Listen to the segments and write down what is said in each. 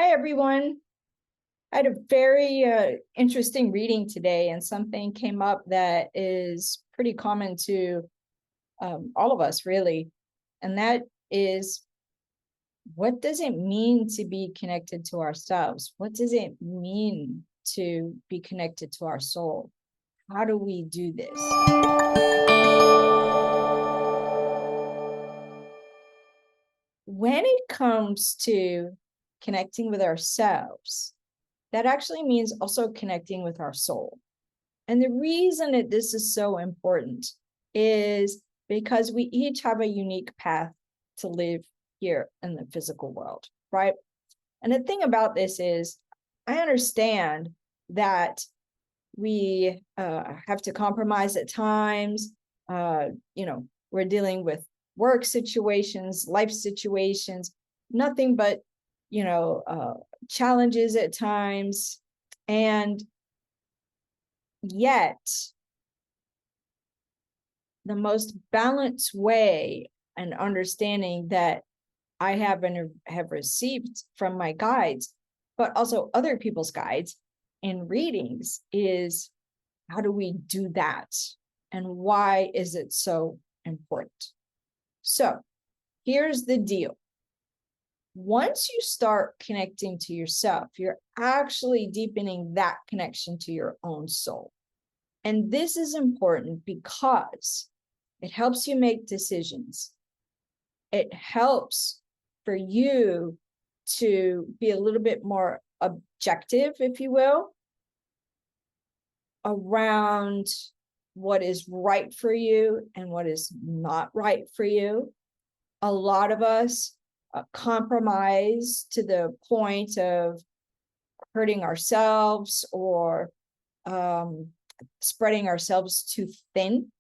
Hi, everyone. I had a very interesting reading today, and something came up that is pretty common to all of us, really. And that is, what does it mean to be connected to ourselves? What does it mean to be connected to our soul? How do we do this? When it comes to connecting with ourselves, that actually means also connecting with our soul. And the reason that this is so important is because we each have a unique path to live here in the physical world, right? And the thing about this is, I understand that we have to compromise at times. We're dealing with work situations, life situations, nothing but, challenges at times. And yet, the most balanced way and understanding that I have and have received from my guides, but also other people's guides and readings, is how do we do that? And why is it so important? So here's the deal. Once you start connecting to yourself, you're actually deepening that connection to your own soul. And this is important because it helps you make decisions. It helps for you to be a little bit more objective, if you will, around what is right for you and what is not right for you. A lot of us compromise to the point of hurting ourselves or spreading ourselves too thin.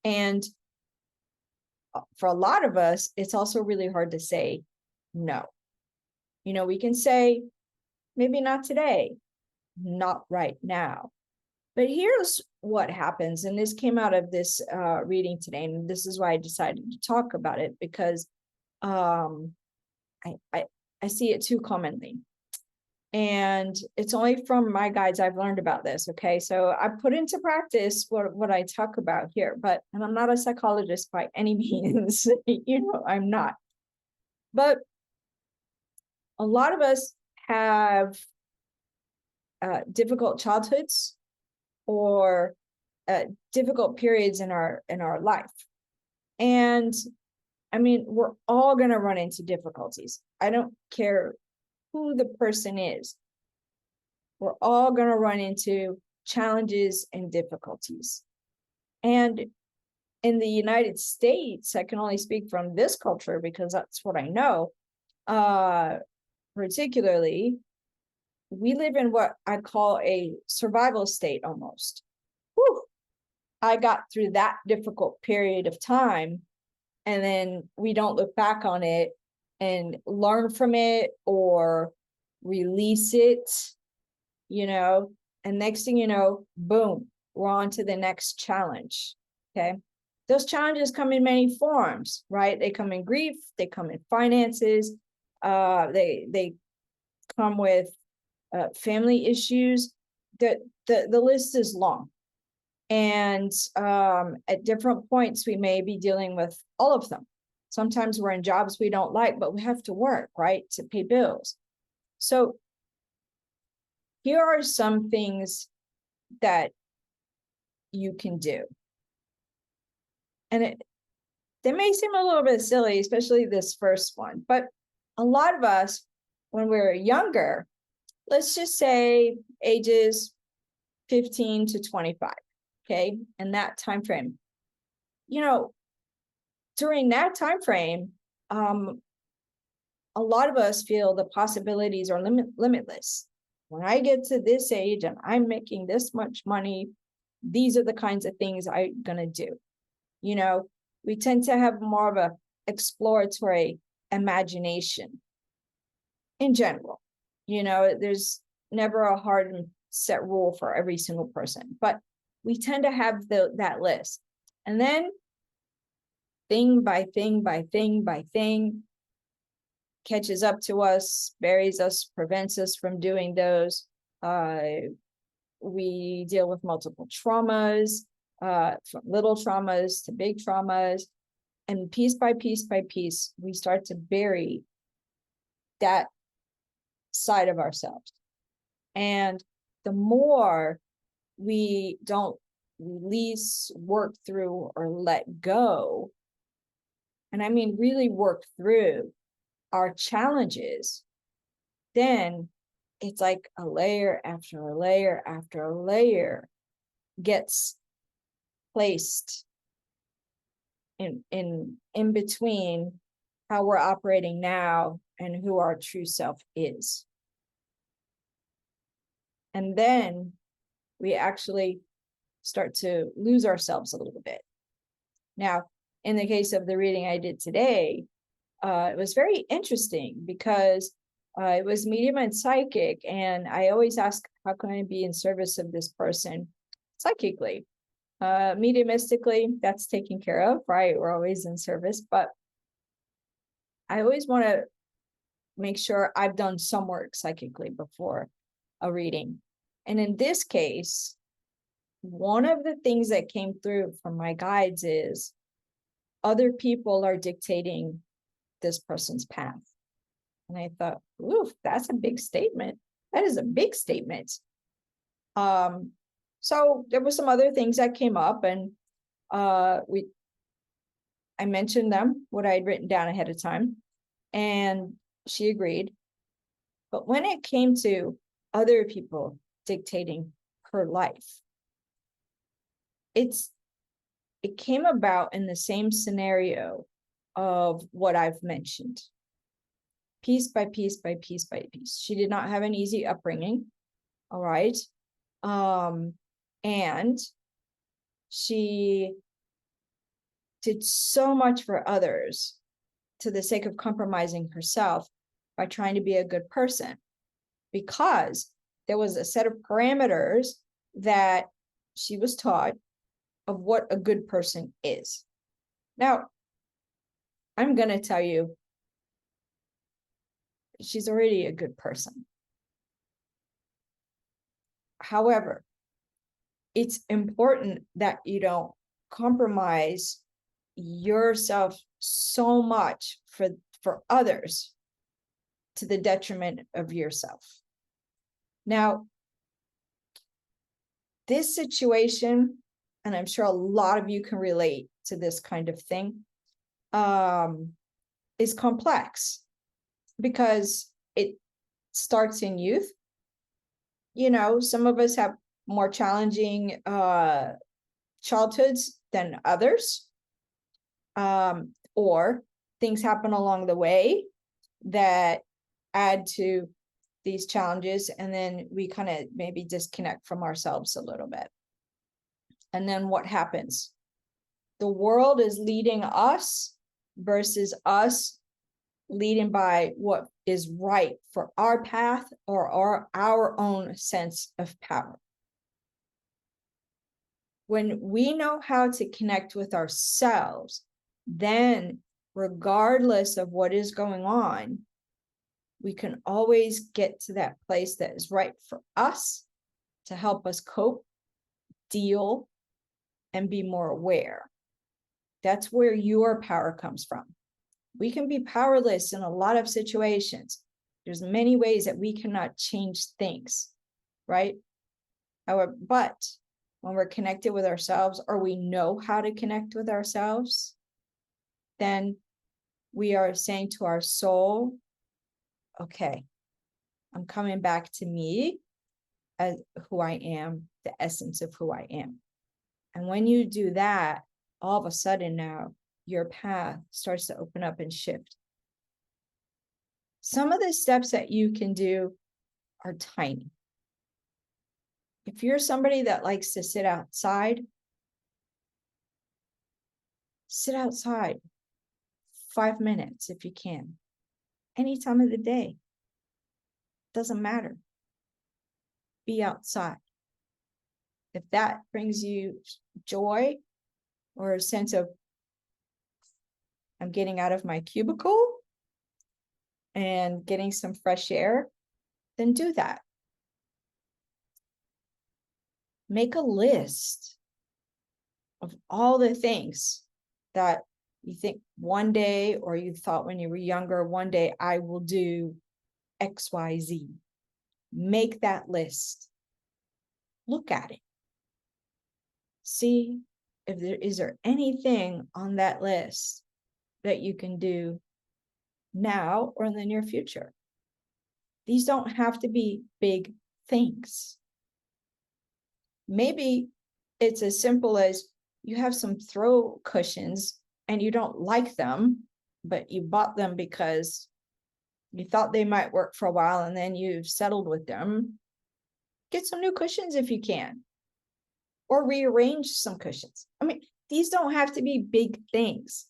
And for a lot of us, it's also really hard to say no. We can say, maybe not today, not right now. But here's what happens. And this came out of this reading today. And this is why I decided to talk about it, because I see it too commonly. And it's only from my guides I've learned about this. Okay. So I put into practice what I talk about here, and I'm not a psychologist by any means, I'm not. But a lot of us have difficult childhoods or difficult periods in our life. And I mean, we're all going to run into difficulties. I don't care who the person is. We're all going to run into challenges and difficulties. And in the United States, I can only speak from this culture because that's what I know. Particularly, we live in what I call a survival state almost. Whew. I got through that difficult period of time, and then we don't look back on it and learn from it or release it, and next thing you know, boom, we're on to the next challenge. Okay. Those challenges come in many forms, right? They come in grief, they come in finances, they come with family issues. The list is long. And at different points, we may be dealing with all of them. Sometimes we're in jobs we don't like, but we have to work, right, to pay bills. So here are some things that you can do. And they may seem a little bit silly, especially this first one, but a lot of us, when we're younger, let's just say ages 15 to 25, okay, in that time frame, during that time frame, a lot of us feel the possibilities are limitless. When I get to this age and I'm making this much money, these are the kinds of things I'm gonna do. We tend to have more of a exploratory imagination in general. There's never a hard and set rule for every single person, but we tend to have that list. And then thing by thing by thing by thing, catches up to us, buries us, prevents us from doing those. We deal with multiple traumas, from little traumas to big traumas. And piece by piece by piece, we start to bury that side of ourselves. And the more we don't release, work through, or let go, and I mean really work through our challenges, then it's like a layer after a layer after a layer gets placed in between how we're operating now and who our true self is. And then we actually start to lose ourselves a little bit. Now, in the case of the reading I did today, it was very interesting because it was medium and psychic, and I always ask, how can I be in service of this person psychically? Mediumistically, that's taken care of, right? We're always in service, but I always want to make sure I've done some work psychically before a reading. And in this case, one of the things that came through from my guides is other people are dictating this person's path. And I thought, ooh, that's a big statement. That is a big statement. So there were some other things that came up, and I mentioned them, what I had written down ahead of time, and she agreed. But when it came to other people dictating her life, it came about in the same scenario of what I've mentioned. Piece by piece by piece by piece. She did not have an easy upbringing. All right. And she did so much for others to the sake of compromising herself by trying to be a good person, because there was a set of parameters that she was taught of what a good person is. Now, I'm going to tell you, she's already a good person. However, it's important that you don't compromise yourself so much for others to the detriment of yourself. Now, this situation, and I'm sure a lot of you can relate to this kind of thing, is complex because it starts in youth. You know, some of us have more challenging childhoods than others, or things happen along the way that add to these challenges, and then we kind of maybe disconnect from ourselves a little bit. And then what happens? The world is leading us versus us leading by what is right for our path or our own sense of power. When we know how to connect with ourselves, then regardless of what is going on, we can always get to that place that is right for us to help us cope, deal, and be more aware. That's where your power comes from. We can be powerless in a lot of situations. There's many ways that we cannot change things, right? However, but when we're connected with ourselves, or we know how to connect with ourselves, then we are saying to our soul, okay, I'm coming back to me as who I am, the essence of who I am. And when you do that, all of a sudden now, your path starts to open up and shift. Some of the steps that you can do are tiny. If you're somebody that likes to sit outside 5 minutes if you can, any time of the day. Doesn't matter. Be outside. If that brings you joy or a sense of, I'm getting out of my cubicle, and getting some fresh air, then do that. Make a list of all the things that you think one day, or you thought when you were younger, one day I will do XYZ. Make that list. Look at it. See if is there anything on that list that you can do now or in the near future. These don't have to be big things. Maybe it's as simple as you have some throw cushions and you don't like them, but you bought them because you thought they might work for a while and then you've settled with them. Get some new cushions if you can, or rearrange some cushions. I mean, these don't have to be big things,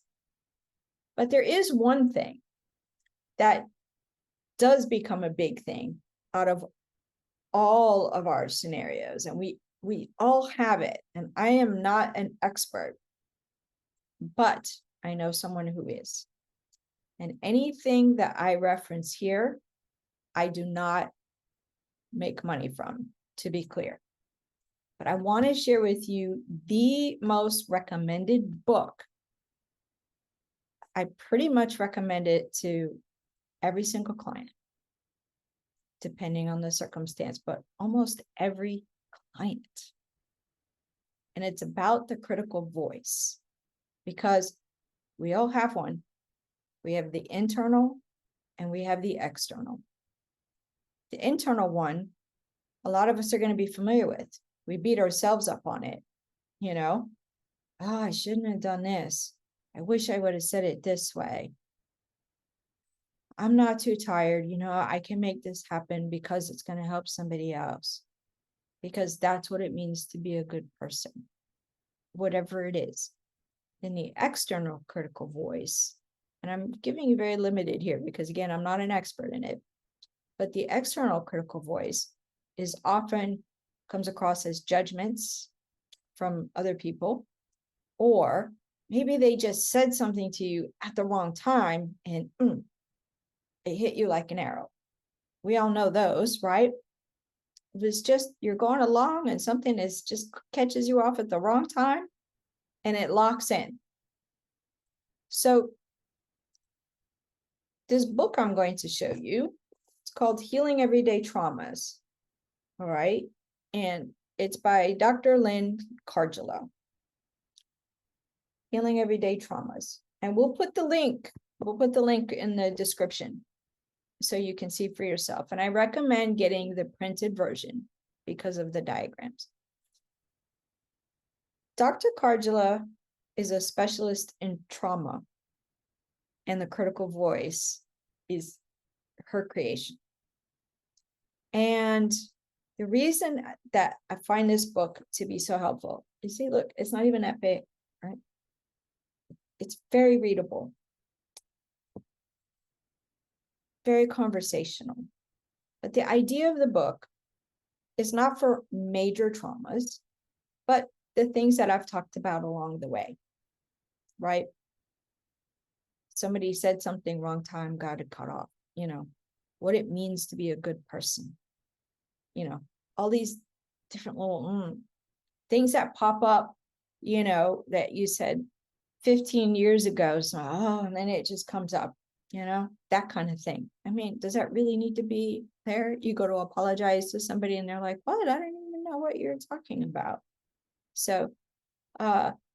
but there is one thing that does become a big thing out of all of our scenarios, and we all have it. And I am not an expert, but I know someone who is. And anything that I reference here, I do not make money from, to be clear. But I want to share with you the most recommended book. I pretty much recommend it to every single client, depending on the circumstance, but almost every client. And it's about the critical voice, because we all have one. We have the internal and we have the external. The internal one, a lot of us are going to be familiar with. We beat ourselves up on it, Oh, I shouldn't have done this. I wish I would have said it this way. I'm not too tired. I can make this happen because it's going to help somebody else. Because that's what it means to be a good person, whatever it is. Then the external critical voice, and I'm giving you very limited here because, again, I'm not an expert in it, but the external critical voice is often comes across as judgments from other people, or maybe they just said something to you at the wrong time and it hit you like an arrow. We all know those, right? If it's just you're going along and something is just catches you off at the wrong time and it locks in. So this book I'm going to show you, it's called Healing Everyday Traumas. All right. And it's by Dr. Lynn Cargillo. Healing Everyday Traumas. And we'll put the link in the description so you can see for yourself. And I recommend getting the printed version because of the diagrams. Dr. Cargillo is a specialist in trauma, and the critical voice is her creation. And the reason that I find this book to be so helpful, you see, look, it's not even that big, right? It's very readable, very conversational. But the idea of the book is not for major traumas, but the things that I've talked about along the way, right? Somebody said something wrong time, got it cut off, what it means to be a good person, all these different little things that pop up, that you said 15 years ago, so, and then it just comes up, that kind of thing. I mean, does that really need to be there? You go to apologize to somebody and they're like, what? I don't even know what you're talking about. So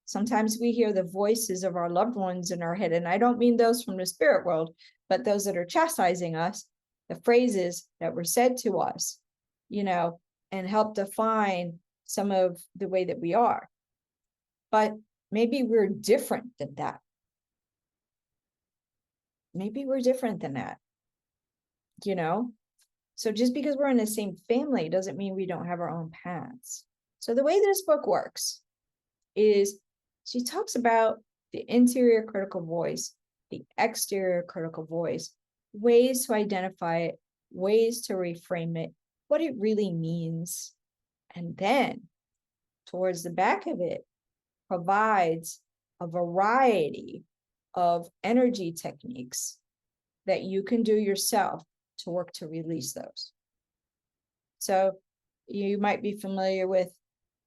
sometimes we hear the voices of our loved ones in our head, and I don't mean those from the spirit world, but those that are chastising us, the phrases that were said to us, and help define some of the way that we are. But maybe we're different than that. Maybe we're different than that, So just because we're in the same family doesn't mean we don't have our own paths. So the way this book works is she talks about the interior critical voice, the exterior critical voice, ways to identify it, ways to reframe it, what it really means. And then towards the back of it provides a variety of energy techniques that you can do yourself to work to release those. So you might be familiar with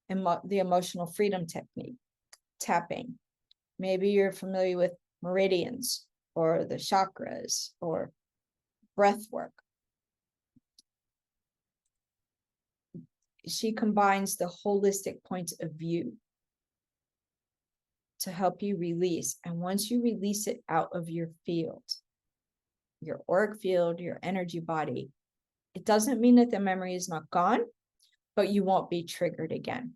the emotional freedom technique, tapping. Maybe you're familiar with meridians or the chakras or breath work. She combines the holistic points of view to help you release. And once you release it out of your field, your auric field, your energy body, it doesn't mean that the memory is not gone, but you won't be triggered again.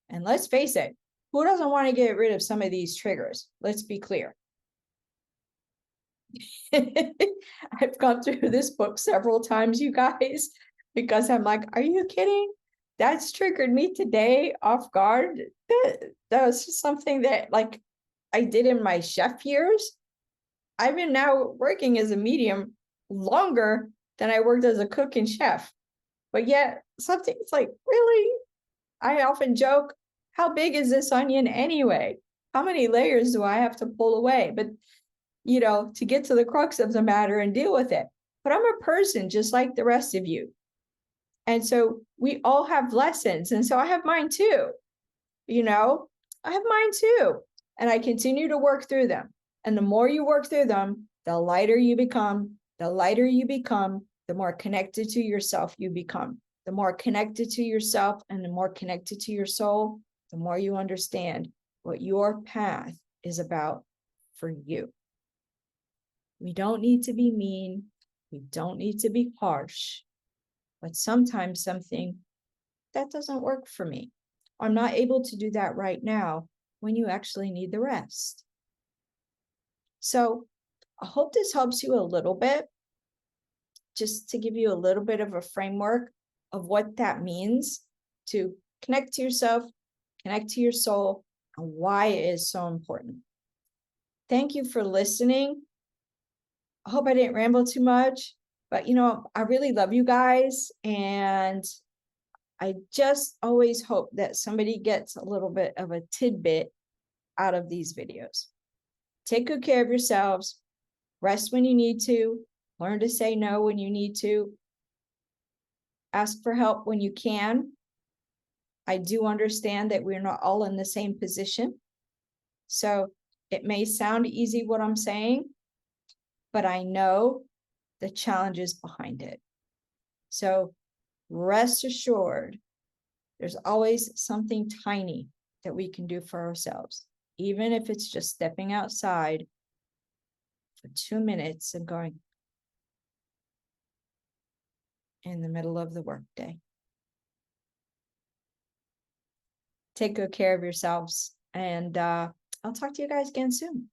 And let's face it, who doesn't want to get rid of some of these triggers? Let's be clear. I've gone through this book several times, you guys, because I'm like, are you kidding? That's triggered me today off guard. That was something that like I did in my chef years. I've been now working as a medium longer than I worked as a cook and chef. But yet something, it's like, really? I often joke, how big is this onion anyway? How many layers do I have to pull away? But, you know, to get to the crux of the matter and deal with it. But I'm a person just like the rest of you. And so we all have lessons. And so I have mine too. You know, I have mine too. And I continue to work through them. And the more you work through them, the lighter you become. The lighter you become, the more connected to yourself you become. The more connected to yourself and the more connected to your soul, the more you understand what your path is about for you. We don't need to be mean. We don't need to be harsh. But sometimes something that doesn't work for me. I'm not able to do that right now when you actually need the rest. So I hope this helps you a little bit, just to give you a little bit of a framework of what that means to connect to yourself, connect to your soul, and why it is so important. Thank you for listening. I hope I didn't ramble too much, but you know, I really love you guys, and I just always hope that somebody gets a little bit of a tidbit out of these videos. Take good care of yourselves, rest when you need to, learn to say no when you need to, ask for help when you can. I do understand that we're not all in the same position. So it may sound easy what I'm saying, but I know the challenges behind it. So rest assured, there's always something tiny that we can do for ourselves, even if it's just stepping outside for 2 minutes and going in the middle of the workday. Take good care of yourselves, and I'll talk to you guys again soon.